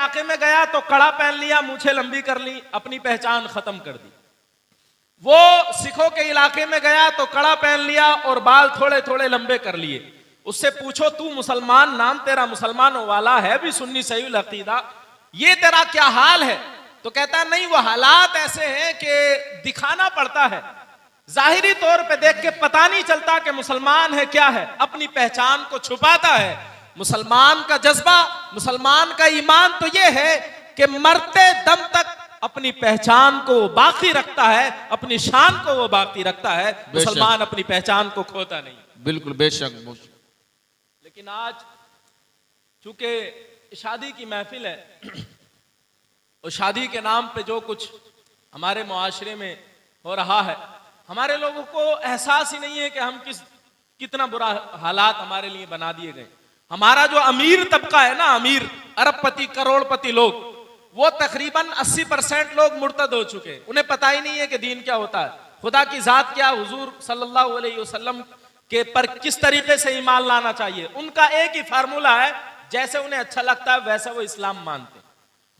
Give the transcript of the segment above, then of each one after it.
इलाके में गया तो कड़ा पहन लिया, मूछें लंबी कर ली, अपनी पहचान खत्म कर दी। वो सिखों के इलाके में गया तो कड़ा पहन लिया और बाल थोड़े थोड़े लंबे कर लिए। उससे पूछो तू मुसलमान, नाम तेरा मुसलमानों वाला है भी सुन्नी सही अकीदा, ये तेरा क्या हाल है? तो कहता है नहीं, वो हालात ऐसे हैं कि दिखाना पड़ता है, जाहिरी तौर पे देख के पता नहीं चलता कि मुसलमान है क्या है, अपनी पहचान को छुपाता है। मुसलमान का जज्बा, मुसलमान का ईमान तो ये है कि मरते दम तक अपनी पहचान को बाकी रखता है, अपनी शान को वो बाकी रखता है। मुसलमान अपनी पहचान को खोता नहीं। बिल्कुल, बेशक। लेकिन आज चूंकि शादी की महफिल है और शादी के नाम पे जो कुछ हमारे मुआशरे में हो रहा है, हमारे लोगों को एहसास ही नहीं है कि हम कितना बुरा हालात हमारे लिए बना दिए गए। हमारा जो अमीर तबका है ना, अमीर अरबपति करोड़पति लोग, वो तकरीबन 80% लोग मुर्तद हो चुके। उन्हें पता ही नहीं है कि दीन क्या होता है, खुदा की जात क्या, हुजूर सल्लल्लाहु अलैहि वसल्लम के पर किस तरीके से ईमान लाना चाहिए। उनका एक ही फार्मूला है, जैसे उन्हें अच्छा लगता है वैसा वो इस्लाम मानते।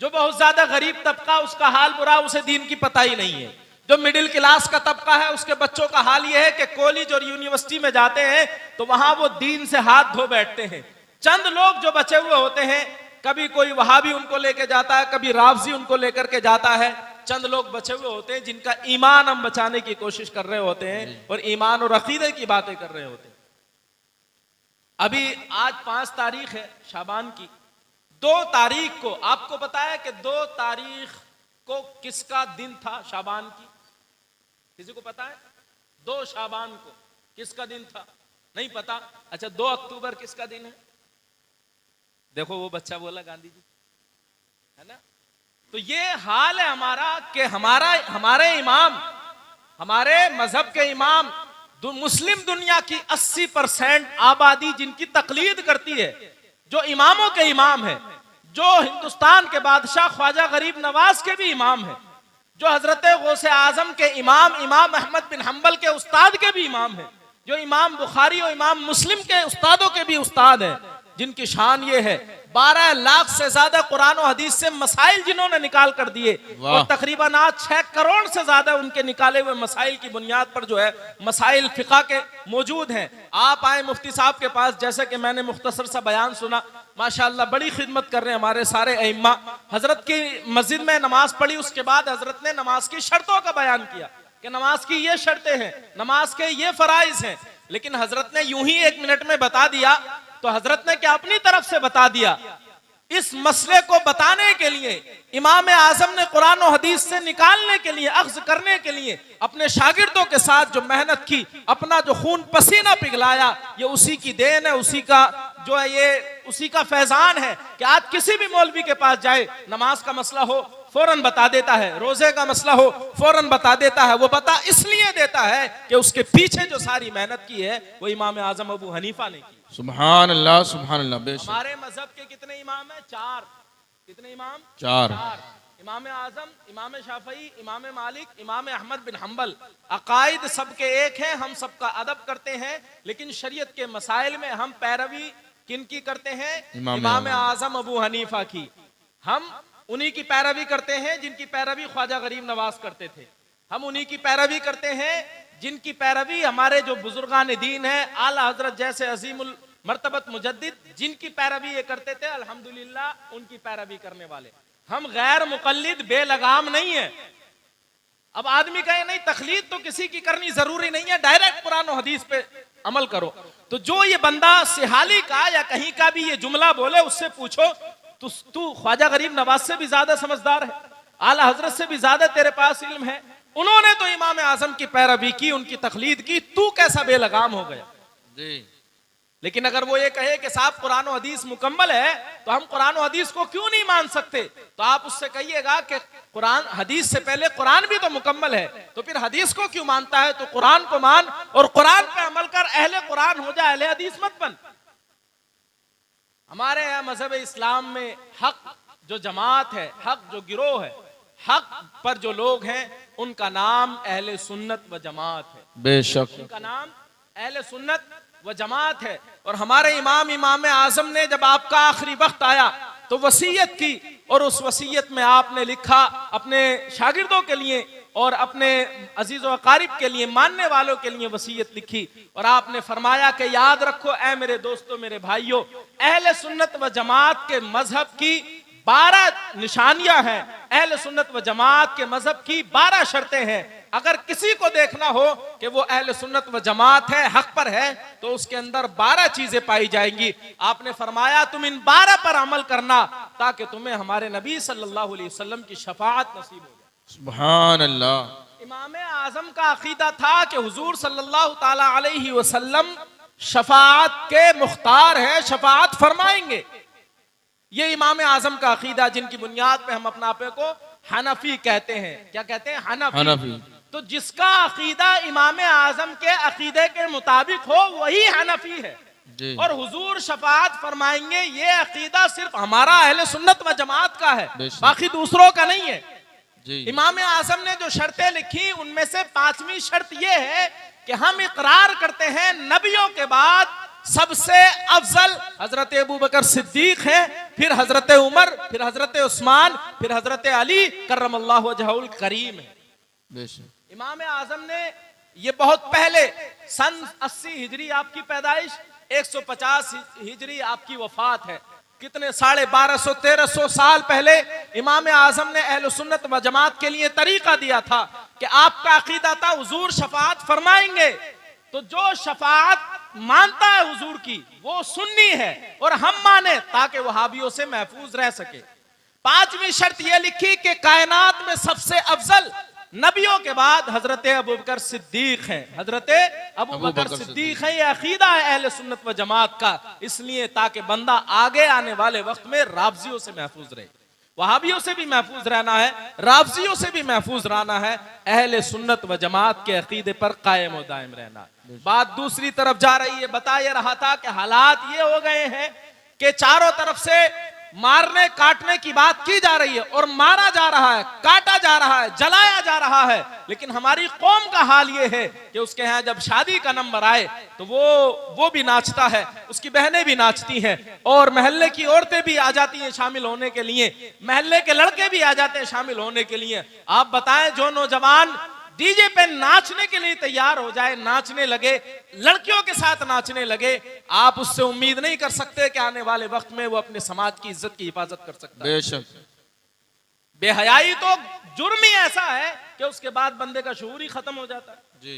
जो बहुत ज्यादा गरीब तबका, उसका हाल बुरा, उसे दीन की पता ही नहीं है। जो मिडिल क्लास का तबका है, उसके बच्चों का हाल यह है कि कॉलेज और यूनिवर्सिटी में जाते हैं तो वहां वो दीन से हाथ धो बैठते हैं। चंद लोग जो बचे हुए होते हैं, कभी कोई वहाबी उनको लेके जाता है, कभी राफजी उनको लेकर के जाता है। चंद लोग बचे हुए होते हैं जिनका ईमान हम बचाने की कोशिश कर रहे होते हैं और ईमान और अकीदे की बातें कर रहे होते हैं। अभी आज 5 तारीख है शाबान की। 2 तारीख को आपको पता है कि 2 तारीख को किसका दिन था शाबान की? किसी को पता है? 2 शाबान को किसका दिन था? नहीं पता? अच्छा, 2 अक्टूबर किसका दिन है? देखो वो बच्चा बोला गांधी जी, है ना? तो ये हाल है हमारा कि हमारे इमाम, हमारे मजहब के इमाम, मुस्लिम दुनिया की 80% आबादी जिनकी तकलीद करती है, जो इमामों के इमाम है, जो हिंदुस्तान के बादशाह ख्वाजा गरीब नवाज के भी इमाम है, जो हजरत गौसे आजम के इमाम अहमद बिन हंबल के उस्ताद के भी इमाम है, जो इमाम बुखारी और इमाम मुस्लिम के उस्तादों के भी उस्ताद हैं, जिनकी शान ये है 12 लाख से ज्यादा कुरान और हदीस से मसाइल जिन्होंने निकाल कर दिए, और तकरीबन आज 6 करोड़ से ज्यादा उनके निकाले हुए मसाइल की बुनियाद पर जो है मसाइल फिका के मौजूद हैं। आप आए मुफ्ती साहब के पास, जैसे कि मैंने मुख्तसर सा बयान सुना, माशाअल्लाह बड़ी खिदमत कर रहे हैं हमारे सारे अइम्मा। हजरत की मस्जिद में नमाज पढ़ी, उसके बाद हजरत ने नमाज की शर्तों का बयान किया कि नमाज की ये शर्तें हैं, नमाज के ये फराइज हैं। लेकिन हजरत ने यूं ही 1 मिनट में बता दिया, तो हजरत ने क्या अपनी तरफ से बता दिया? इस मसले को बताने के लिए इमाम आजम ने कुरान और हदीस से निकालने के लिए, अख्ज़ करने के लिए अपने शागिर्दों के साथ जो मेहनत की, अपना जो खून पसीना पिघलाया, ये उसी की देन है, उसी का जो है ये उसी का फैजान है कि आज किसी भी मौलवी के पास जाए, नमाज का मसला हो फौरन बता देता है, रोजे का मसला हो फौरन बता देता है। वो बता इसलिए देता है कि उसके पीछे जो सारी मेहनत की है वो इमाम आजम अबू हनीफा ने की। सुभान अल्लाह, सुभान अल्लाह। हमारे मजहब के कितने इमाम हैं? 4। कितने इमाम? 4। इमाम आजम, इमाम शाफई, इमाम मालिक, इमाम अहमद बिन हंबल। अकायद सबके एक है, हम सबका अदब करते हैं, लेकिन शरीयत के मसाइल में हम पैरवी किनकी करते हैं? इमाम आजम अबू हनीफा की। हम उन्हीं की पैरवी करते हैं जिनकी पैरवी ख्वाजा गरीब नवाज करते थे। हम उन्हीं की पैरवी करते हैं जिनकी पैरवी हमारे जो बुजुर्गान दीन है, आला हजरत जैसे अजीमुल मर्तबत मुजद्दिद, जिनकी पैरवी ये करते थे, अल्हम्दुलिल्लाह उनकी पैरवी करने वाले। हम गैर मुकल्लिद बेलगाम नहीं है। अब आदमी कहे नहीं तकलीद तो किसी की करनी जरूरी नहीं है, डायरेक्ट कुरान और हदीस पे अमल करो। तो जो ये बंदा सिहाली का या कहीं का भी ये जुमला बोले, उससे पूछो तू ख्वाजा गरीब नवाज से भी ज्यादा समझदार है, आला हजरत से भी ज्यादा तेरे पास इल्म है, उन्होंने तो इमाम आजम की पैरवी की, उनकी तकलीद की, तू कैसा बेलगाम हो गया जी। लेकिन अगर वो ये कहे कि साहब कुरान और हदीस मुकम्मल है तो हम कुरान और हदीस को क्यों नहीं मान सकते, तो आप उससे कहिएगा कि कुरान हदीस से पहले कुरान भी तो मुकम्मल है, तो फिर हदीस को क्यों मानता है? तो कुरान को मान और कुरान पे अमल कर, अहले कुरान हो जा, अहले हदीस मत बन। हमारे यहाँ मजहब इस्लाम में हक जो जमात है, हक जो गिरोह है, हक पर जो लोग हैं, उनका नाम अहले सुन्नत व जमात है। बेशक उनका नाम अहले सुन्नत व जमात है। और हमारे इमाम आजम ने जब आपका आखिरी वक्त आया तो वसीयत की और उस वसीयत में आपने लिखा अपने शागिर्दों के लिए और अपने अजीज व अकारिब के लिए, मानने वालों के लिए वसीयत लिखी और आपने फरमाया कि याद रखो ऐ मेरे दोस्तों, मेरे भाइयों, अहले सुन्नत व जमात के मजहब की 12 निशानियां हैं, अहले सुन्नत व जमात के मजहब की 12 शर्तें हैं। अगर किसी को देखना हो कि वो अहले सुन्नत व जमात है, हक पर है, तो उसके अंदर 12 चीजें पाई जाएंगी। आपने फरमाया तुम इन 12 पर अमल करना ताकि तुम्हें हमारे नबी सल्लल्लाहु अलैहि वसल्लम की शफाअत नसीब हो जाए। सुभान अल्लाह। इमाम आजम का अकीदा था कि हुजूर सल्लल्लाहु ताला अलैहि वसल्लम शफाअत के मुख्तार है, शफाअत फरमाएंगे। ये इमाम आजम का अकीदा, जिनकी बुनियाद पे हम अपने आपे को हनफी कहते हैं। क्या कहते हैं? हनफी। तो जिसका अकीदा इमाम आजम के अकीदे के मुताबिक हो वही हनफी है। और हुजूर शफाअत फरमाएंगे, ये अकीदा सिर्फ हमारा अहले सुन्नत व जमात का है, बाकी दूसरों का नहीं है। इमाम आजम ने जो शर्तें लिखी उनमें से 5वीं शर्त ये है कि हम इकरार करते हैं नबियों के बाद सबसे अफजल हजरत अबू बकर सिद्दीक है, फिर हजरत उमर, फिर हजरत उस्मान, फिर हजरत अली करमल्लाहु वजहुल करीम है। इमाम आजम ने ये बहुत पहले सन 80 हिजरी आपकी पैदाइश, 150 हिजरी आपकी वफात है। कितने 1250-1300 साल पहले इमाम आजम ने अहले सुन्नत व जमात के लिए तरीका दिया था कि आपका अकीदा था हुजूर शफाअत फरमाएंगे। तो जो शफाअत मानता है हुजूर की वो सुन्नी है और हम माने ताकि वहाबियों से महफूज रह सके। 5वीं शर्त यह लिखी कि कायनात में सबसे अफजल नबियों के बाद हजरत अबू बकर सिद्दीक हैं, हजरत अबू बकर सिद्दीक हैं। यह अकीदा है अहले सुन्नत व जमात का, इसलिए ताकि बंदा आगे आने वाले वक्त में रावजियों से महफूज रहे। वहाबियों से भी महफूज रहना है, रावजियों से भी महफूज रहना है, अहले सुन्नत व जमात के अकीदे पर कायम और दायम रहना। बात दूसरी तरफ जा रही है। बता ये रहा था कि हालात ये हो गए हैं कि चारों तरफ से मारने काटने की बात की जा रही है और मारा जा रहा है, काटा जा रहा है, जलाया जा रहा है। लेकिन हमारी कौम का हाल ये है कि उसके यहाँ जब शादी का नंबर आए तो वो भी नाचता है, उसकी बहनें भी नाचती हैं और मोहल्ले की औरतें भी आ जाती हैं शामिल होने के लिए, मोहल्ले के लड़के भी आ जाते हैं शामिल होने के लिए। आप बताएं, जो नौजवान डीजे पे नाचने के लिए तैयार हो जाए, नाचने लगे, लड़कियों के साथ नाचने लगे, आप उससे उम्मीद नहीं कर सकते कि आने वाले वक्त में वो अपने समाज की इज्जत की हिफाजत कर सकता है। बेशक। बेहयाई तो जुर्म ही ऐसा है कि उसके बाद बंदे का शऊर ही खत्म हो जाता है। जी।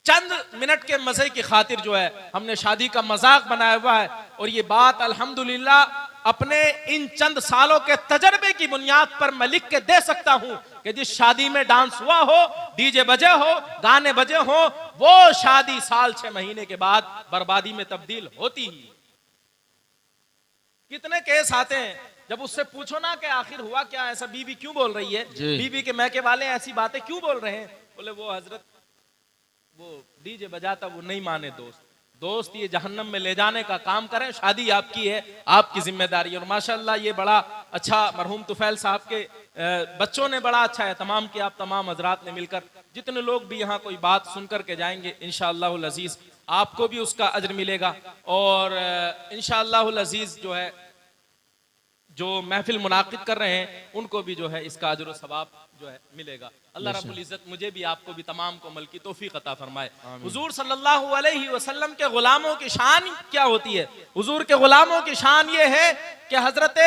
चंद मिनट के मजे की खातिर जो है हमने शादी का मजाक बनाया हुआ है और ये बात अल्हम्दुलिल्लाह अपने इन चंद सालों के तजर्बे की बुनियाद पर मैं लिख के दे सकता हूं कि जिस शादी में डांस हुआ हो, डीजे बजे हो, गाने बजे हो, वो शादी साल 6 महीने के बाद बर्बादी में तब्दील होती ही। कितने केस आते हैं जब उससे पूछो ना कि आखिर हुआ क्या, ऐसा बीवी क्यों बोल रही है, बीवी के मैके वाले ऐसी बातें क्यों बोल रहे हैं, बोले वो हजरत वो डीजे बजाता, वो नहीं माने दोस्त ये जहन्नम में ले जाने का काम करें, शादी आपकी है, आपकी जिम्मेदारी है। और माशाल्लाह ये बड़ा अच्छा मरहूम तुफैल साहब के बच्चों ने बड़ा अच्छा एहतमाम किया, आप तमाम हजरात ने मिलकर, जितने लोग भी यहाँ कोई बात सुनकर के जाएंगे इंशाअल्लाहुल अजीज आपको भी उसका अज्र मिलेगा। और इंशाअल्लाहुल अजीज जो है जो महफिल मुनाकिद कर रहे हैं उनको भी जो है इसका अज्र व सवाब जो है मिलेगा। अल्लाह रब्बुल इज्जत मुझे भी आपको भी तमाम को अमल की तौफीक अता फरमाए। हुजूर सल्लल्लाहु अलैहि वसल्लम के गुलामों की शान क्या होती है? हुजूर के गुलामों की शान ये है कि हजरत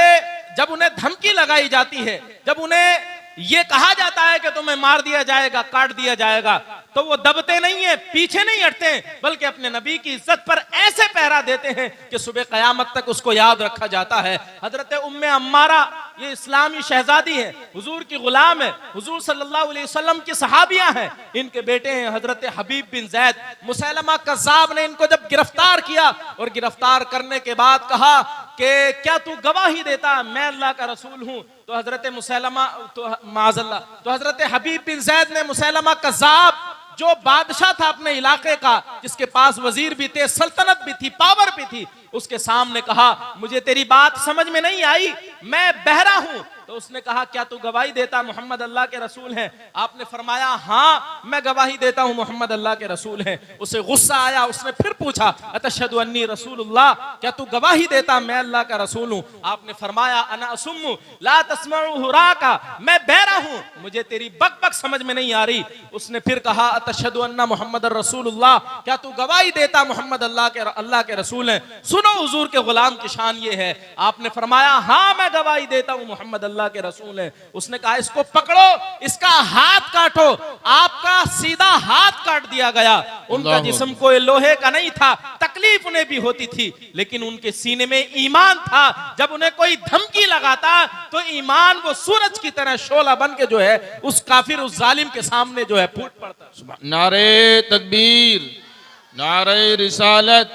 जब उन्हें धमकी लगाई जाती है, जब उन्हें ये कहा जाता है कि तुम्हें मार दिया जाएगा, काट दिया जाएगा, तो वो दबते नहीं है, पीछे नहीं हटते, बल्कि अपने नबी की इज्जत पर ऐसे पहरा देते हैं कि सुबह कयामत तक उसको याद रखा जाता है। हजरत उम्मे अम्मारा ये इस्लामी शहजादी है, हुजूर की गुलाम है, हुजूर सल्लल्लाहु अलैहि वसल्लम की सहाबियां हैं, इनके बेटे हैं हजरत हबीब बिन जैद। मुसैलमा कज़्ज़ाब ने इनको जब गिरफ्तार किया और गिरफ्तार करने के बाद कहा कि क्या तू गवाही देता मैं अल्लाह का रसूल हूं, तो हजरत मुसैलमा तो माज़अल्लाह तो हजरत हबीब बिन जैद ने मुसैलमा कज़्ज़ाब जो बादशाह था अपने इलाके का, जिसके पास वजीर भी थे, सल्तनत भी थी, पावर भी थी, उसके सामने कहा मुझे तेरी बात समझ में नहीं आई, मैं बहरा हूं, तो उसने कहा क्या तू गवाही देता मोहम्मद अल्लाह के रसूल हैं? आपने फरमाया हाँ मैं गवाही देता हूँ मोहम्मद अल्लाह के रसूल हैं। उसे गुस्सा आया, उसने फिर पूछा अतशहदु अन्नी रसूलुल्लाह, क्या तू गवाही देता मैं अल्लाह का रसूल हूँ? आपने फरमाया अना असुम्मु ला तस्मउ हुराका, मैं बहरा हूँ, मुझे तेरी बक समझ में नहीं आ रही। उसने फिर कहा अतशहदु अन्ना मोहम्मद रसूलुल्लाह, क्या तू गवाही देता मोहम्मद अल्लाह के रसूल हैं? सुनो हुजूर के गुलाम की शान ये है। आपने फरमाया हाँ मैं गवाही देता हूँ मोहम्मद अल्लाह के रसूल हैं। उसने कहा इसको पकड़ो, इसका हाथ काटो। आपका सीधा हाथ काट दिया गया। उनका जिस्म कोई लोहे का नहीं था, तकलीफ उन्हें भी होती थी, लेकिन उनके सीने में ईमान था। जब उन्हें कोई धमकी लगाता तो ईमान वो सूरज की तरह शोला बन के जो है उस काफिर उस जालिम के सामने जो है फूट पड़ता। नारे तकबीर, नारे रिसालत,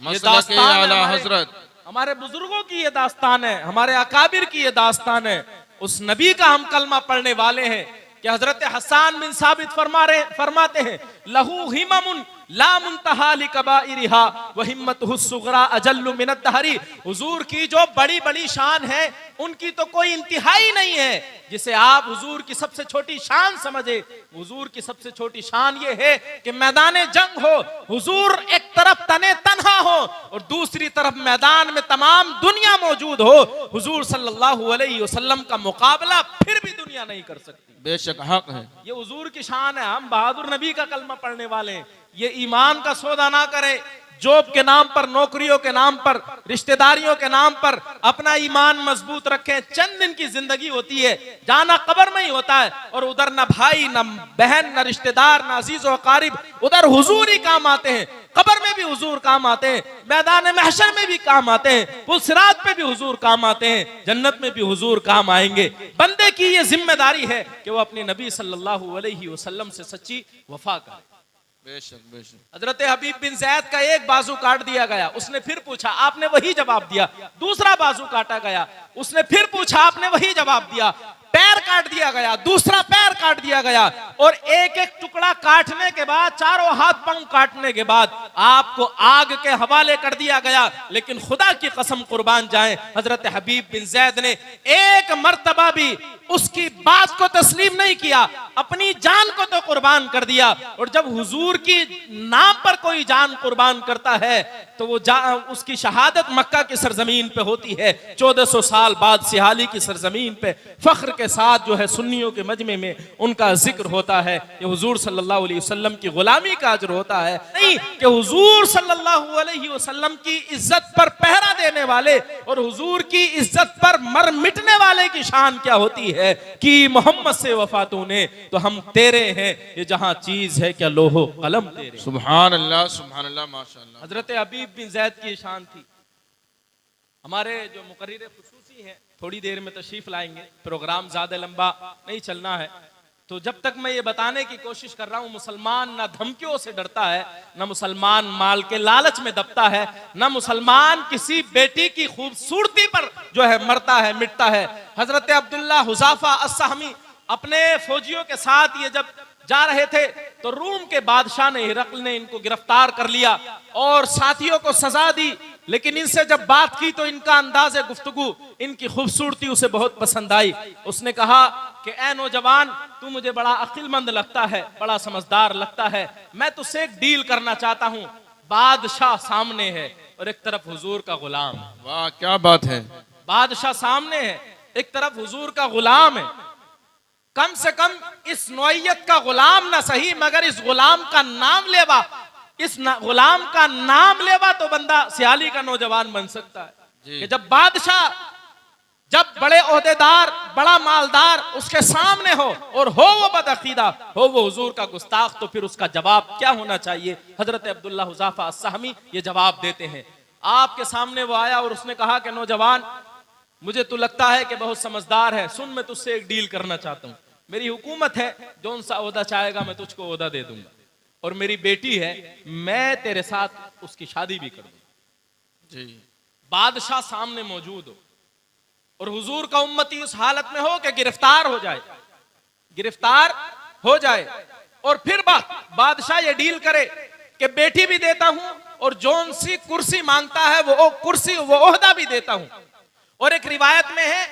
मसलक आला हजरत। हमारे बुजुर्गों की ये दास्तान है, हमारे अकाबिर की ये दास्तान है। उस नबी का हम कलमा पढ़ने वाले हैं कि हजरत हसन बिन साबित फरमाते हैं लहू हिममुन ला मुंतहा लिकबाइरिहा व हिम्मतुहु सुगरा अजल्लु मिनद दहरी। हुजूर की जो बड़ी बड़ी शान है उनकी तो कोई इंतहाई नहीं है, जिसे आप हुजूर की सबसे छोटी शान समझे। हुजूर की सबसे छोटी शान ये है कि मैदान जंग हो, हुजूर एक तरफ तने तन्हा हो और दूसरी तरफ मैदान में तमाम दुनिया मौजूद हो। हुजूर सल्लल्लाहु अलैहि वसल्लम का मुकाबला फिर भी दुनिया नहीं कर सकती। बेशक हक है, ये हुजूर की शान है। हम बहादुर नबी का कलमा पढ़ने वाले हैं। ये ईमान का सौदा ना करें, जॉब के नाम पर, नौकरियों के नाम पर, रिश्तेदारियों के नाम पर अपना ईमान मजबूत रखें। चंद दिन की जिंदगी होती है, जाना कब्र में ही होता है, और उधर न भाई न बहन न रिश्तेदार न अजीज व कारिब, उधर हुजूर ही काम आते हैं। कब्र में भी हुजूर काम आते हैं, मैदान महशर में भी काम आते हैं, पुल सिरात पे भी हुजूर काम आते हैं, जन्नत में भी हुजूर काम आएंगे। बंदे की ये जिम्मेदारी है कि वो अपने नबी सल्लल्लाहु अलैहि वसल्लम से सच्ची वफा करे। बेशक बेशक। हजरत हबीब बिन जैद का एक बाजू काट दिया गया, उसने फिर पूछा, आपने वही जवाब दिया। दूसरा बाजू काटा गया, उसने फिर पूछा, आपने वही जवाब दिया। पैर काट दिया गया, दूसरा पैर काट दिया गया, और एक एक टुकड़ा काटने के बाद, चारों हाथ पांव काटने के बाद आपको आग के हवाले कर दिया गया। लेकिन खुदा की कसम कुर्बान जाएं, हजरत हबीब बिन जैद ने एक मर्तबा भी उसकी बात को तस्लीम नहीं किया, अपनी जान को तो कुर्बान कर दिया। और जब हुजूर की नाम पर कोई जान कुर्बान करता है तो वो उसकी शहादत मक्का की सरजमीन पे होती है। 1400 साल बाद सिहाली की सरजमीन पे फख्र के साथ जो है सुन्नियों के मजमे में उनका जिक्र होता है। ये हुजूर सल्लल्लाहु अलैहि वसल्लम की गुलामी का अजर होता है, नहीं कि हुजूर सल्लल्लाहु अलैहि वसल्लम की इज्जत पर पहरा देने वाले और हुजूर की इज्जत पर मर मिटने वाले की शान क्या होती है कि मोहम्मद से वफा तूने तो हम तेरे हैं, ये जहां चीज है क्या लोहो कलम तेरे। सुभान अल्लाह, सुभान अल्लाह, माशाअल्लाह। हजरत हबीब बिन जैद की शान थी। हमारे जो मुकर्रिर खुसूसी हैं थोड़ी देर में तशरीफ लाएंगे, प्रोग्राम ज्यादा लंबा नहीं चलना है। तो जब तक मैं ये बताने की कोशिश कर रहा हूं, मुसलमान ना धमकियों से डरता है, ना मुसलमान माल के लालच में दबता है, ना मुसलमान किसी बेटी की खूबसूरती पर जो है मरता है मिटता है। हजरत अब्दुल्ला हुज़ाफा अस्सहमी अपने फौजियों के साथ ये जब जा रहे थे तो रूम के बादशाह ने हिरकल ने इनको गिरफ्तार कर लिया और साथियों को सजा दी। लेकिन इनसे जब बात की तो इनका अंदाज़े गुफ्तगू, इनकी खूबसूरती उसे बहुत पसंद आई। उसने कहा कि ऐ नौजवान, तू मुझे बड़ा अक्लमंद लगता है, बड़ा समझदार लगता है, मैं तुझसे एक डील करना चाहता हूँ। बादशाह सामने है और एक तरफ हुजूर का गुलाम। वाह क्या बात है। बादशाह सामने है, एक तरफ हुजूर का गुलाम है। कम से कम इस नौइयत का गुलाम ना सही मगर इस गुलाम का नाम लेवा, इस गुलाम का नाम लेवा तो बंदा सियाली का नौजवान बन सकता है। कि जब बादशाह, जब बड़े ओहदेदार, बड़ा मालदार उसके सामने हो और हो वो बदअकीदा, हो वो हुजूर का गुस्ताख, तो फिर उसका जवाब क्या होना चाहिए। हजरत अब्दुल्ला हुज़ाफा अस्सहमी ये जवाब देते हैं। आपके सामने वो आया और उसने कहा कि नौजवान, मुझे तो लगता है कि बहुत समझदार है, सुन मैं तुझसे एक डील करना चाहता हूँ। मेरी हुकूमत है, जौन सा ओहदा चाहेगा मैं तुझको ओहदा दे दूंगा, और मेरी बेटी है, मैं तेरे साथ उसकी शादी भी कर दूंगा। जी। बादशाह सामने मौजूद हो और हुजूर का उम्मती उस हालत में हो कि गिरफ्तार हो जाए, गिरफ्तार हो जाए, और फिर बादशाह ये डील करे कि बेटी भी देता हूं और जौन सी कुर्सी मांगता है वो कुर्सी, वो ओहदा भी देता हूं। और एक रिवायत में है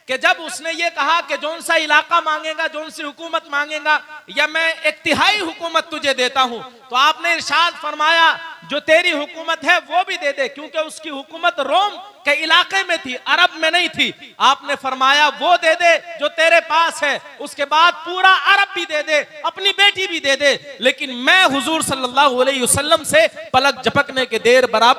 कि जब उसने ये कहा कि जौन सा इलाका मांगेगा, जौन सी हुकूमत मांगेगा, या मैं 1/3 हुकूमत तुझे देता हूं, तो आपने इरशाद फरमाया जो तेरी हुकूमत है वो भी दे दे, क्योंकि उसकी हुकूमत रोम के इलाके में थी, अरब में नहीं थी। आपने फरमाया वो दे दे जो तेरे पास है, उसके बाद पूरा अरब भी दे दे, अपनी बेटी भी दे दे, लेकिन मैं हुजूर सल्लल्लाहु अलैहि वसल्लम से पलक झपकने के देर बराबर